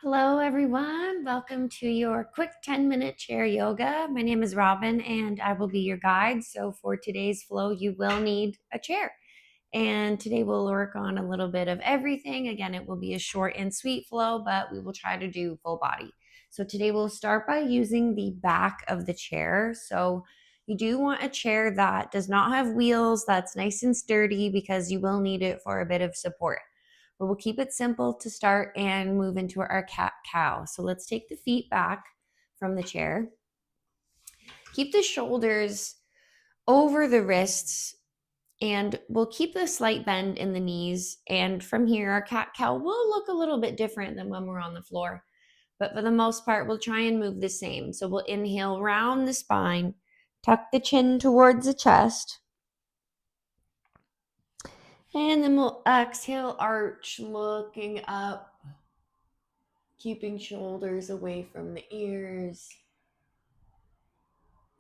Hello, everyone. Welcome to your quick 10-minute chair yoga. My name is Robyn, and I will be your guide. So for today's flow, you will need a chair. And today we'll work on a little bit of everything. Again, it will be a short and sweet flow, but we will try to do full body. So today we'll start by using the back of the chair. So you do want a chair that does not have wheels, that's nice and sturdy because you will need it for a bit of support. But we'll keep it simple to start and move into our cat-cow. So let's take the feet back from the chair. Keep the shoulders over the wrists, and we'll keep the slight bend in the knees. And from here, our cat-cow will look a little bit different than when we're on the floor. But for the most part, we'll try and move the same. So we'll inhale, round the spine, tuck the chin towards the chest. And then we'll exhale, arch, looking up, keeping shoulders away from the ears.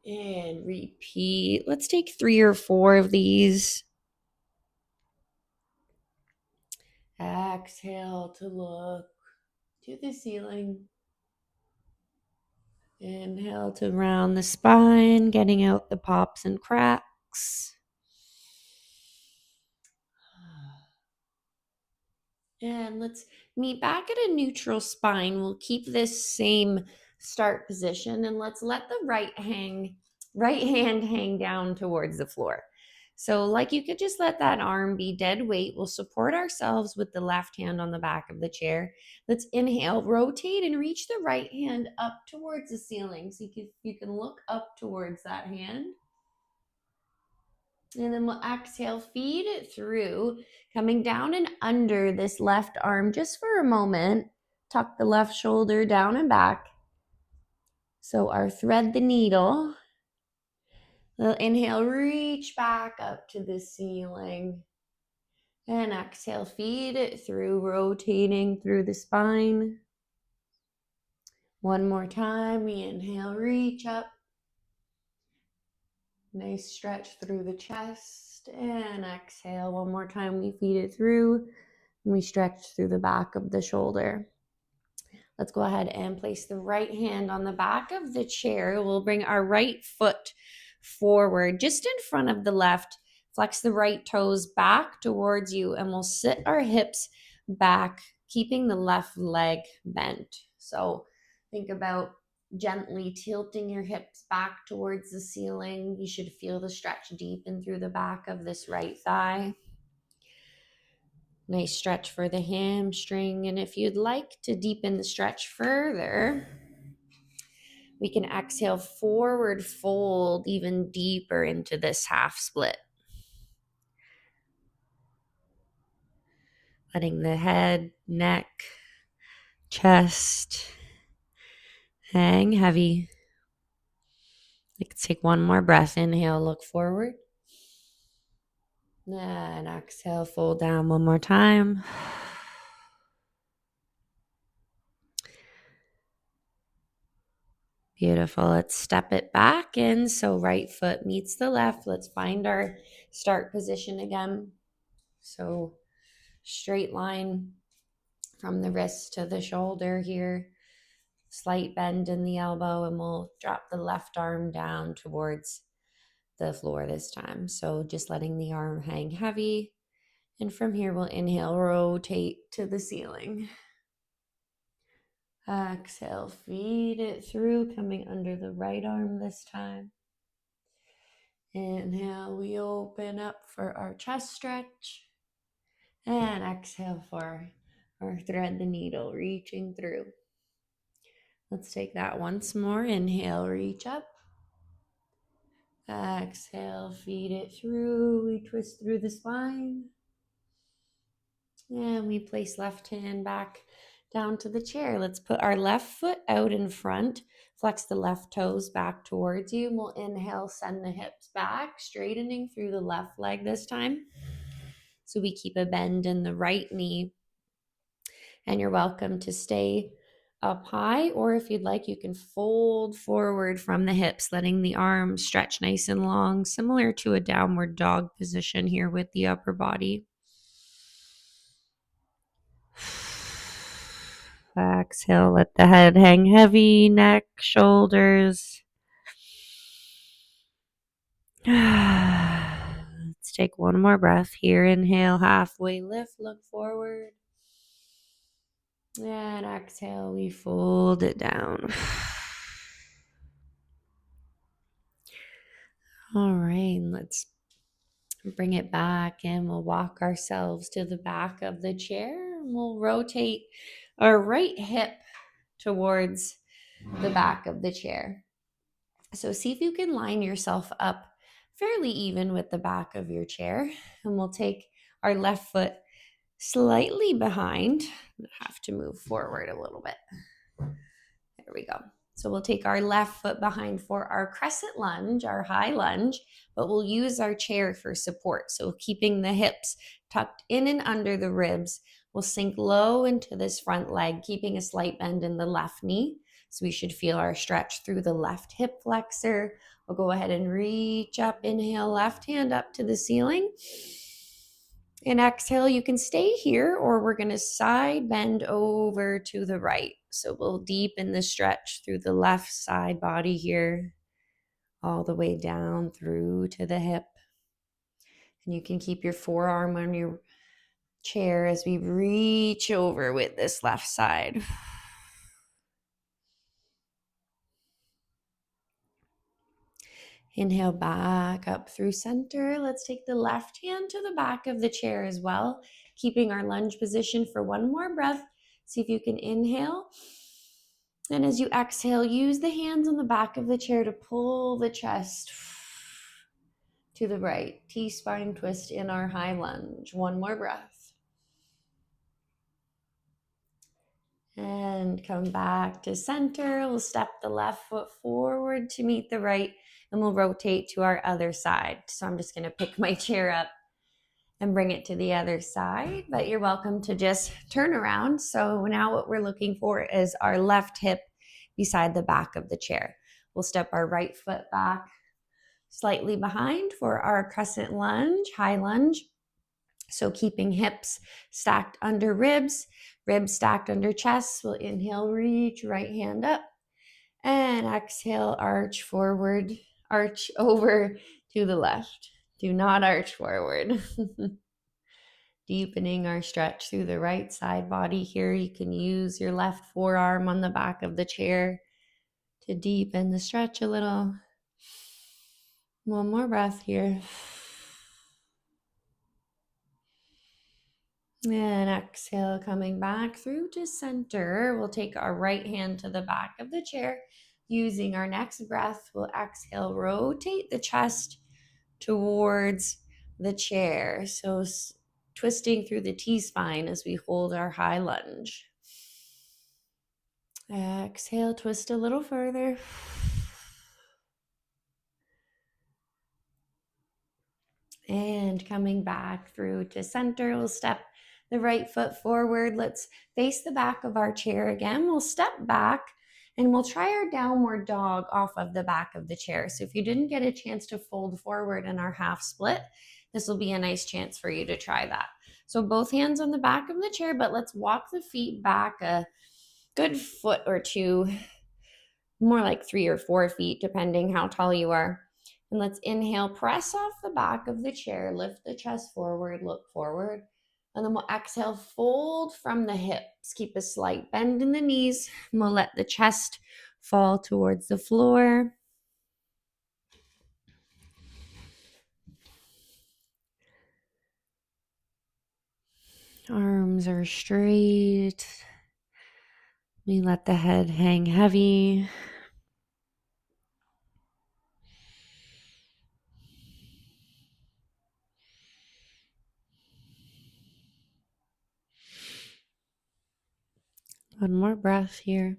And repeat. Let's take 3 or 4 of these. Exhale to look to the ceiling. Inhale to round the spine, getting out the pops and cracks. And let's meet back at a neutral spine. We'll keep this same start position, and let's let the right hand hang down towards the floor. So like you could just let that arm be dead weight. We'll support ourselves with the left hand on the back of the chair. Let's inhale, rotate, and reach the right hand up towards the ceiling. So you can look up towards that hand. And then we'll exhale, feed it through, coming down and under this left arm just for a moment. Tuck the left shoulder down and back. So our thread the needle. We'll inhale, reach back up to the ceiling. And exhale, feed it through, rotating through the spine. One more time. We inhale, reach up. Nice stretch through the chest. And exhale, one more time. We feed it through. And we stretch through the back of the shoulder. Let's go ahead and place the right hand on the back of the chair. We'll bring our right foot forward just in front of the left. Flex the right toes back towards you, and we'll sit our hips back, keeping the left leg bent. So think about gently tilting your hips back towards the ceiling. You should feel the stretch deep in through the back of this right thigh. Nice stretch for the hamstring. And if you'd like to deepen the stretch further, we can exhale, forward fold even deeper into this half split. Letting the head, neck, chest hang heavy. Let's take one more breath. Inhale, look forward. And exhale, fold down one more time. Beautiful. Let's step it back in. So right foot meets the left. Let's find our start position again. So straight line from the wrist to the shoulder here. Slight bend in the elbow, and we'll drop the left arm down towards the floor this time. So just letting the arm hang heavy. And from here, we'll inhale, rotate to the ceiling. Exhale, feed it through, coming under the right arm this time. Inhale, we open up for our chest stretch. And exhale for our thread the needle, reaching through. Let's take that once more. Inhale, reach up. Exhale, feed it through. We twist through the spine. And we place left hand back down to the chair. Let's put our left foot out in front. Flex the left toes back towards you. We'll inhale, send the hips back, straightening through the left leg this time. So we keep a bend in the right knee. And you're welcome to stay up high, or if you'd like, you can fold forward from the hips, letting the arms stretch nice and long, similar to a downward dog position here with the upper body. Exhale, let the head hang heavy, neck, shoulders. Let's take one more breath here. Inhale, halfway lift, look forward. And exhale, we fold it down. All right, let's bring it back and we'll walk ourselves to the back of the chair. And we'll rotate our right hip towards the back of the chair. So see if you can line yourself up fairly even with the back of your chair. And we'll take our left foot slightly behind. I have to move forward a little bit. There we go. So we'll take our left foot behind for our crescent lunge, our high lunge, but we'll use our chair for support. So keeping the hips tucked in and under the ribs, we'll sink low into this front leg, keeping a slight bend in the left knee. So we should feel our stretch through the left hip flexor. We'll go ahead and reach up, inhale, left hand up to the ceiling. And exhale, you can stay here or we're going to side bend over to the right. So we'll deepen the stretch through the left side body here, all the way down through to the hip. And you can keep your forearm on your chair as we reach over with this left side. Inhale back up through center. Let's take the left hand to the back of the chair as well, keeping our lunge position for one more breath. See if you can inhale. And as you exhale, use the hands on the back of the chair to pull the chest to the right. T-spine twist in our high lunge. One more breath. And come back to center. We'll step the left foot forward to meet the right, and we'll rotate to our other side. So I'm just going to pick my chair up and bring it to the other side, but you're welcome to just turn around. So now what we're looking for is our left hip beside the back of the chair. We'll step our right foot back slightly behind for our crescent lunge, high lunge. So keeping hips stacked under ribs, ribs stacked under chest. We'll inhale, reach right hand up, and exhale, arch forward, arch over to the left. Do not arch forward. Deepening our stretch through the right side body here. You can use your left forearm on the back of the chair to deepen the stretch a little. One more breath here. And exhale, coming back through to center. We'll take our right hand to the back of the chair. Using our next breath, we'll exhale, rotate the chest towards the chair. So twisting through the T-spine as we hold our high lunge. Exhale, twist a little further. And coming back through to center, we'll step the right foot forward. Let's face the back of our chair again. We'll step back and we'll try our downward dog off of the back of the chair. So if you didn't get a chance to fold forward in our half split, this will be a nice chance for you to try that. So both hands on the back of the chair, but let's walk the feet back a good foot or two, more like 3 or 4 feet, depending how tall you are. And let's inhale, press off the back of the chair, lift the chest forward, look forward. And then we'll exhale, fold from the hips. Keep a slight bend in the knees. And we'll let the chest fall towards the floor. Arms are straight. We let the head hang heavy. One more breath here.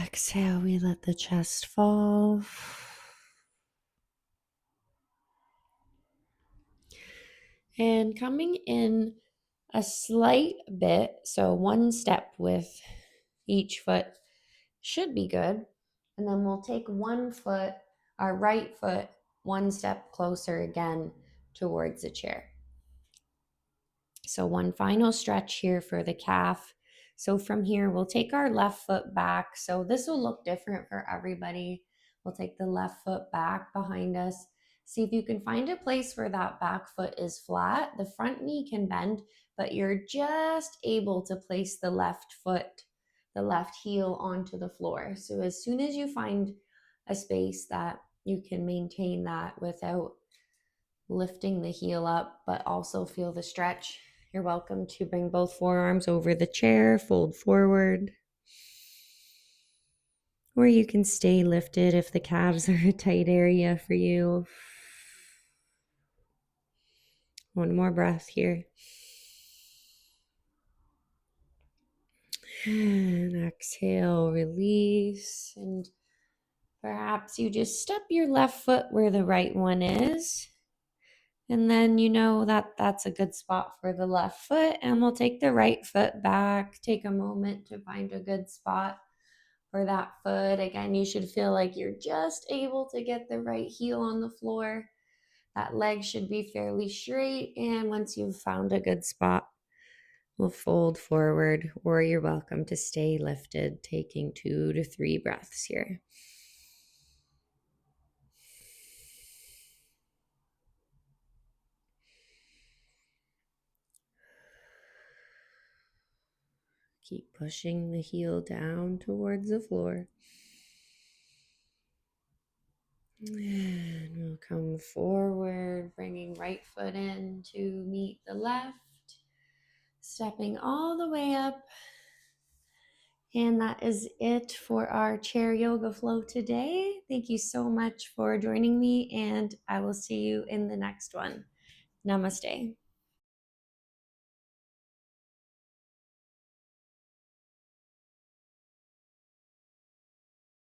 Exhale, we let the chest fall. And coming in a slight bit, so one step with each foot should be good. And then we'll take one foot, our right foot, one step closer again towards the chair. So one final stretch here for the calf. So from here, we'll take our left foot back. So this will look different for everybody. We'll take the left foot back behind us. See if you can find a place where that back foot is flat. The front knee can bend, but you're just able to place the left foot, the left heel onto the floor. So as soon as you find a space that you can maintain that without lifting the heel up, but also feel the stretch, you're welcome to bring both forearms over the chair, fold forward. Or you can stay lifted if the calves are a tight area for you. One more breath here. And exhale, release. And perhaps you just step your left foot where the right one is. And then you know that that's a good spot for the left foot. And we'll take the right foot back. Take a moment to find a good spot for that foot. Again, you should feel like you're just able to get the right heel on the floor. That leg should be fairly straight. And once you've found a good spot, we'll fold forward, or you're welcome to stay lifted, taking 2 to 3 breaths here. Keep pushing the heel down towards the floor. And we'll come forward, bringing right foot in to meet the left, stepping all the way up. And that is it for our chair yoga flow today. Thank you so much for joining me, and I will see you in the next one. Namaste.